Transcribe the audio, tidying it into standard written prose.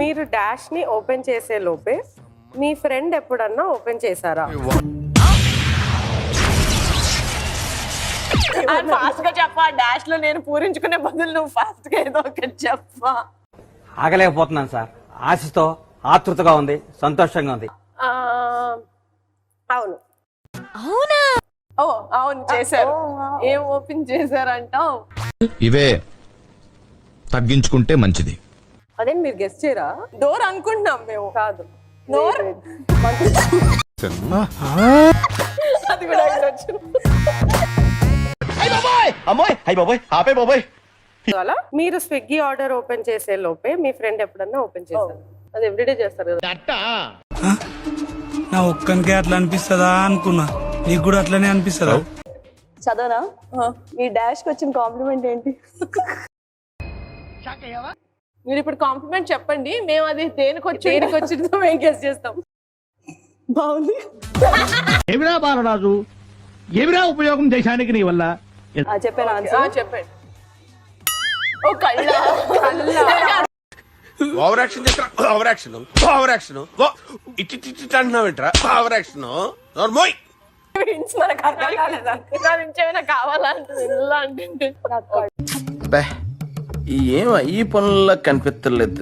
మీరు డాష్ ని ఓపెన్ చేసే లోపే మీ ఫ్రెండ్ ఎప్పుడన్నా ఓపెన్ చేశారా? ఫాస్ట్ గా చెప్పా. డాష్ లో నేను పూరించుకునే బదులు నువ్వు ఫాస్ట్ గా ఏదో ఒకటి చెప్పా. ఆగలేకపోతున్నాను సార్. ఆశతో ఆతృతగా ఉంది, సంతోషంగా ఉంది. అవును. ఓ అవును చేశారు. ఏం ఓపెన్ చేశారంటావు? ఇవే తగ్గించుకుంటే మంచిది. అదే మీరు గెస్ చేయరా? డోర్ అనుకుంటున్నాం మేము. కాదు, డోర్ అది కూడా అయ్యొచ్చు. అలా మీరు స్విగ్గీ ఆర్డర్ ఓపెన్ చేసే లోపే మీ ఫ్రెండ్ ఎప్పుడన్నా ఓపెన్ చేశారు? అది ఎవ్రీడే చేస్తారు కదా. నా ఒక్కనికే అట్లా అనిపిస్తుందా అనుకున్నా, నీకు కూడా అట్లనే అనిపిస్తుందా? చదవనా? మీ డాష్ కి వచ్చిన కాంప్లిమెంట్ ఏంటి? మీరు ఇప్పుడు కాంప్లిమెంట్ చెప్పండి, మేము అది దేనికి వచ్చిందో మేము గెస్ చేస్తాం. బాగుంది. ఏమిరా బాలరాజు, ఏమిరా ఉపయోగం దేశానికి నీ వల్ల? చెప్పాను ఆన్సర్. చెప్పండి. ఓ కళ్ళ ఓవర్ యాక్షన్ చేస్తా. ఓవర్ యాక్షన్ ఓవర్ యాక్షన్ ఇట్టి అంటున్నావేంట్రా? Over action నోర్మోయ్. మనకు అర్థం కాలేదా? ఇంకేమైనా కావాలంటే ఇలా అంటే ఏం ఈ పనుల్లో కనిపించలేదు.